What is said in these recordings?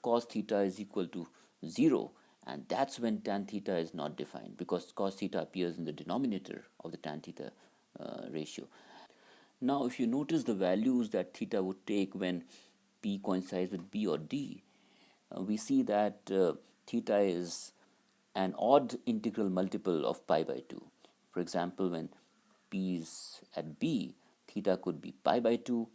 cos theta is equal to 0, and that's when tan theta is not defined, because cos theta appears in the denominator of the tan theta ratio. Now if you notice the values that theta would take when p coincides with b or d, we see that theta is an odd integral multiple of pi by 2. For example, when p is at b, theta could be pi by 2,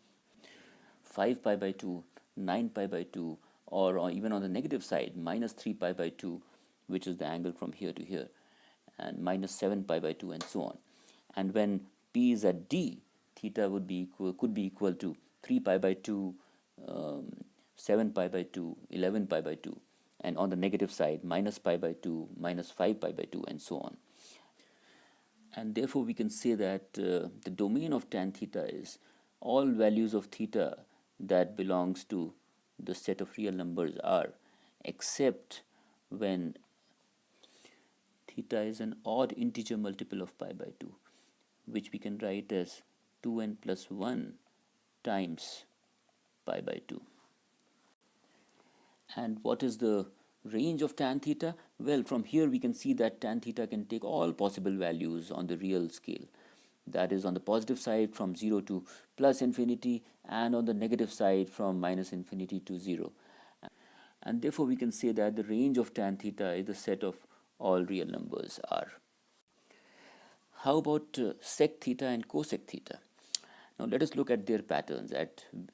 5 pi by 2, 9 pi by 2, or even on the negative side, minus 3 pi by 2, which is the angle from here to here, and minus 7 pi by 2, and so on. And when p is at d, theta could be equal to 3 pi by 2, 7 pi by 2, 11 pi by 2, and on the negative side, minus pi by 2, minus 5 pi by 2, and so on. And therefore we can say that the domain of tan theta is all values of theta that belongs to the set of real numbers R, except when theta is an odd integer multiple of pi by 2, which we can write as 2n plus 1 times pi by 2. And what is the range of tan theta? Well, from here we can see that tan theta can take all possible values on the real scale. That is, on the positive side from 0 to plus infinity, and on the negative side from minus infinity to 0. And therefore we can say that the range of tan theta is the set of all real numbers R. How about sec theta and cosec theta? Now let us look at their patterns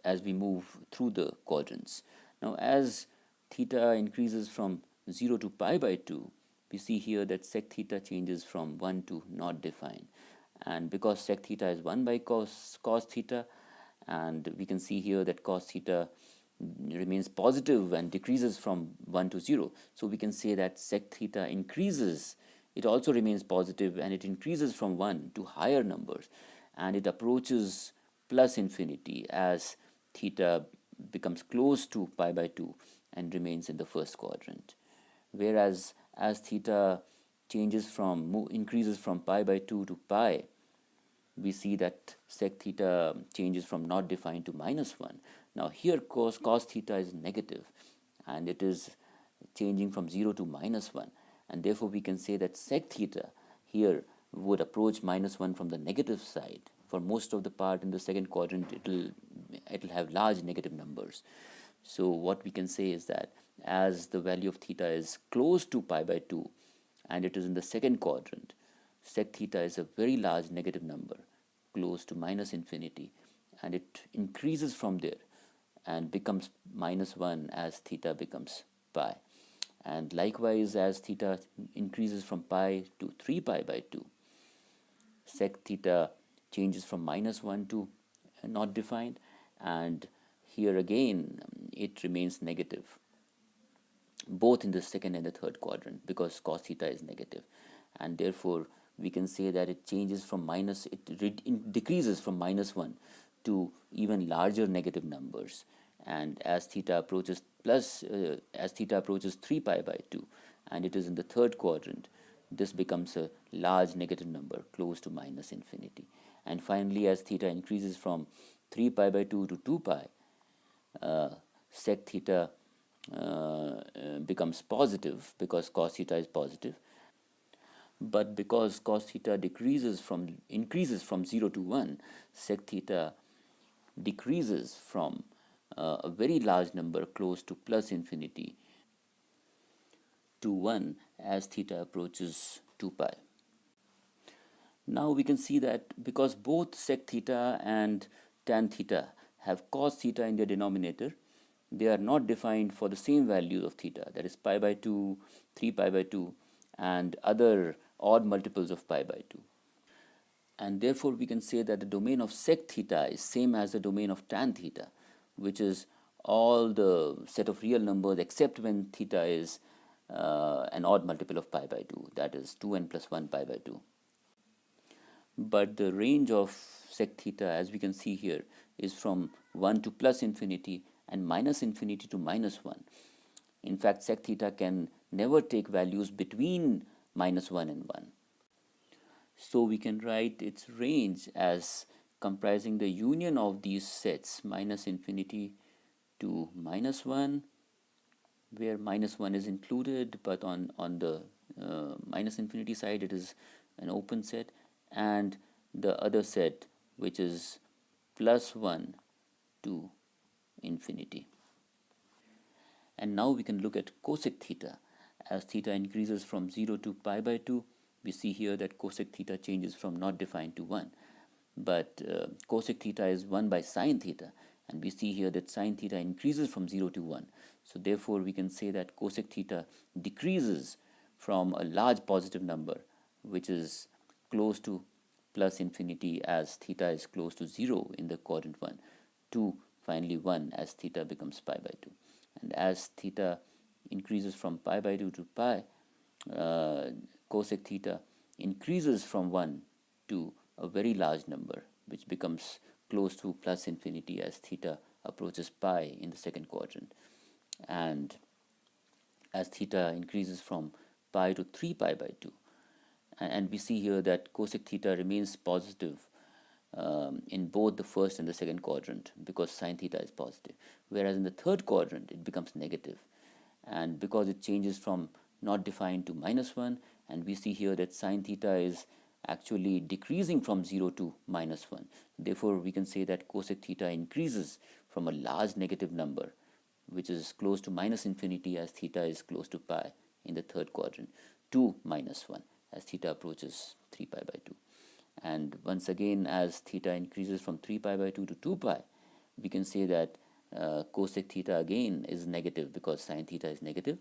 as we move through the quadrants. Now as theta increases from 0 to pi by 2, we see here that sec theta changes from 1 to not defined. And because sec theta is 1 by cos theta, and we can see here that cos theta remains positive and decreases from 1 to 0. So we can say that sec theta increases, it also remains positive, and it increases from 1 to higher numbers, and it approaches plus infinity as theta becomes close to pi by 2 and remains in the first quadrant. Whereas as theta increases from pi by 2 to pi, we see that sec theta changes from not defined to minus 1. Now here cos theta is negative, and it is changing from 0 to minus 1, and therefore we can say that sec theta here would approach minus 1 from the negative side. For most of the part in the second quadrant, it'll have large negative numbers. So what we can say is that as the value of theta is close to pi by 2 and it is in the second quadrant, sec theta is a very large negative number, close to minus infinity, and it increases from there and becomes minus 1 as theta becomes pi. And likewise, as theta increases from pi to 3 pi by 2, sec theta changes from minus 1 to not defined, and here again it remains negative, both in the second and the third quadrant, because cos theta is negative. And therefore we can say that it changes from decreases from minus 1 to even larger negative numbers, and as theta approaches 3 pi by 2 and it is in the third quadrant, this becomes a large negative number close to minus infinity. And finally, as theta increases from 3 pi by 2 to 2 pi, sec theta becomes positive because cos theta is positive. But because cos theta increases from 0 to 1, sec theta decreases from a very large number close to plus infinity to 1 as theta approaches 2 pi. Now we can see that because both sec theta and tan theta have cos theta in their denominator, they are not defined for the same values of theta, that is pi by 2, 3 pi by 2, and other odd multiples of pi by 2. And therefore we can say that the domain of sec theta is same as the domain of tan theta, which is all the set of real numbers except when theta is an odd multiple of pi by 2, that is 2n plus 1 pi by 2. But the range of sec theta, as we can see here, is from 1 to plus infinity and minus infinity to minus 1. In fact, sec theta can never take values between minus 1 and 1. So we can write its range as comprising the union of these sets, minus infinity to minus 1 where minus 1 is included, but on the minus infinity side it is an open set, and the other set which is plus 1 to infinity. And now we can look at cosec theta. As theta increases from 0 to pi by 2, we see here that cosec theta changes from not defined to 1. But cosec theta is 1 by sine theta, and we see here that sine theta increases from 0 to 1. So therefore we can say that cosec theta decreases from a large positive number, which is close to plus infinity as theta is close to 0 in the quadrant 1, to finally 1 as theta becomes pi by 2. And as theta increases from pi by 2 to pi, cosec theta increases from 1 to a very large number, which becomes close to plus infinity as theta approaches pi in the second quadrant. And as theta increases from pi to 3 pi by 2, and we see here that cosec theta remains positive in both the first and the second quadrant because sine theta is positive, whereas in the third quadrant it becomes negative, and because it changes from not defined to minus 1, and we see here that sine theta is actually decreasing from 0 to minus 1. Therefore we can say that cosec theta increases from a large negative number, which is close to minus infinity as theta is close to pi in the third quadrant, to minus 1 as theta approaches 3 pi by 2. And once again, as theta increases from 3 pi by 2 to 2 pi, we can say that cosec theta again is negative because sine theta is negative,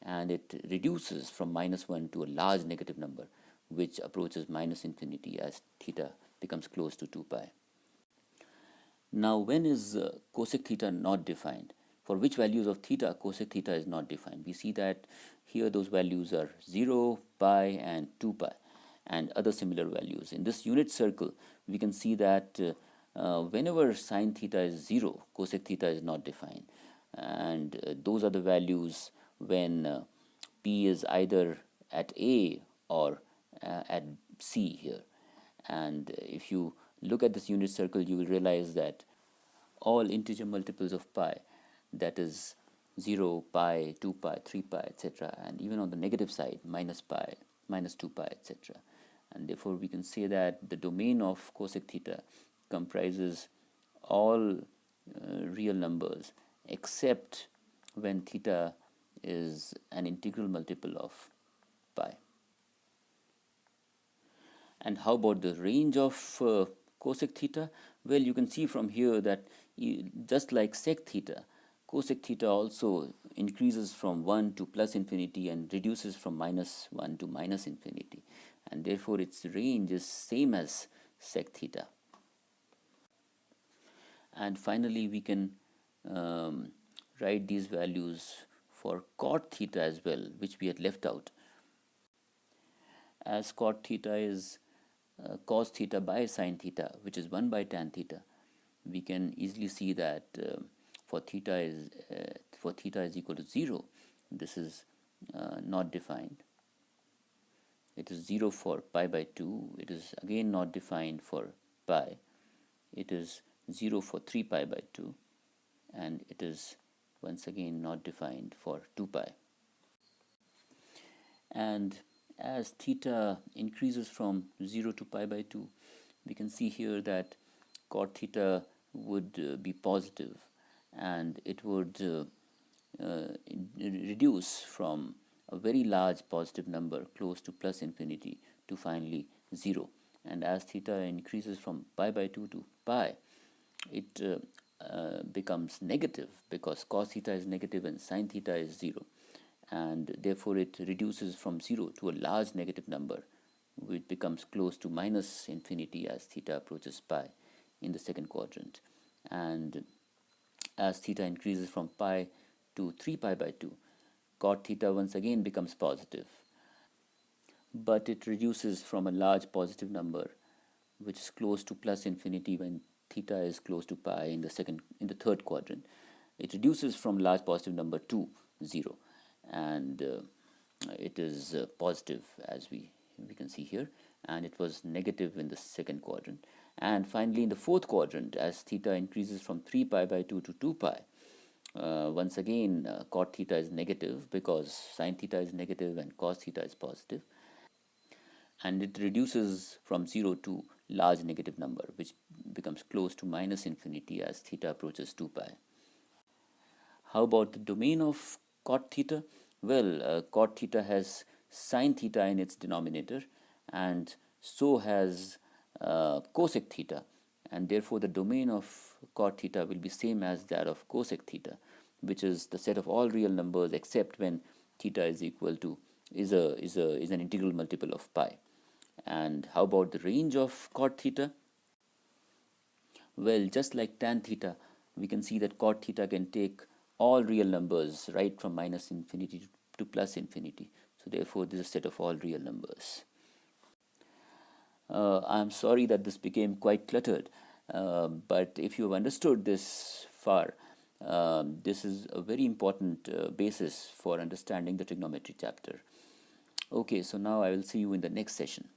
and it reduces from minus 1 to a large negative number, which approaches minus infinity as theta becomes close to 2 pi. Now, when is cosec theta not defined? For which values of theta cosec theta is not defined? We see that here those values are 0, pi, and 2 pi, and other similar values. In this unit circle, we can see that whenever sine theta is 0, cosec theta is not defined, and those are the values when p is either at A or at C here. And if you look at this unit circle, you will realize that all integer multiples of pi, that is 0, pi, 2 pi, 3 pi, etc., and even on the negative side, minus pi, minus 2 pi, etc. And therefore we can say that the domain of cosec theta comprises all real numbers except when theta is an integral multiple of pi. And how about the range of cosec theta? Well, you can see from here that just like sec theta, cosec theta also increases from 1 to plus infinity and reduces from minus 1 to minus infinity, and therefore its range is same as sec theta. And finally we can write these values for cot theta as well, which we had left out. As cot theta is cos theta by sin theta, which is 1 by tan theta, we can easily see that for theta is equal to 0, this is not defined. It is 0 for pi by 2. It is again not defined for pi. It is 0 for 3 pi by 2, and it is once again not defined for 2 pi. And as theta increases from 0 to pi by 2, we can see here that cot theta would be positive, and it would reduce from a very large positive number close to plus infinity to finally 0. And as theta increases from pi by 2 to pi, it becomes negative because cos theta is negative and sin theta is 0, and therefore it reduces from 0 to a large negative number, which becomes close to minus infinity as theta approaches pi in the second quadrant. And as theta increases from pi to 3 pi by 2, cot theta once again becomes positive, but it reduces from a large positive number, which is close to plus infinity when theta is close to pi in the third quadrant. It reduces from large positive number to 0, and it is positive as we can see here, and it was negative in the second quadrant. And finally in the fourth quadrant, as theta increases from 3 pi by 2 to 2 pi, Once again, cot theta is negative because sin theta is negative and cos theta is positive, and it reduces from 0 to large negative number, which becomes close to minus infinity as theta approaches 2 pi. How about the domain of cot theta? Well, cot theta has sin theta in its denominator, and so has cosec theta, and therefore the domain of cot theta will be same as that of cosec theta, which is the set of all real numbers except when theta is equal to is an integral multiple of pi. And how about the range of cot theta? Well, just like tan theta, we can see that cot theta can take all real numbers right from minus infinity to plus infinity. So therefore, this is a set of all real numbers. I'm sorry that this became quite cluttered, but if you have understood this far, this is a very important basis for understanding the trigonometry chapter. Okay, so now I will see you in the next session.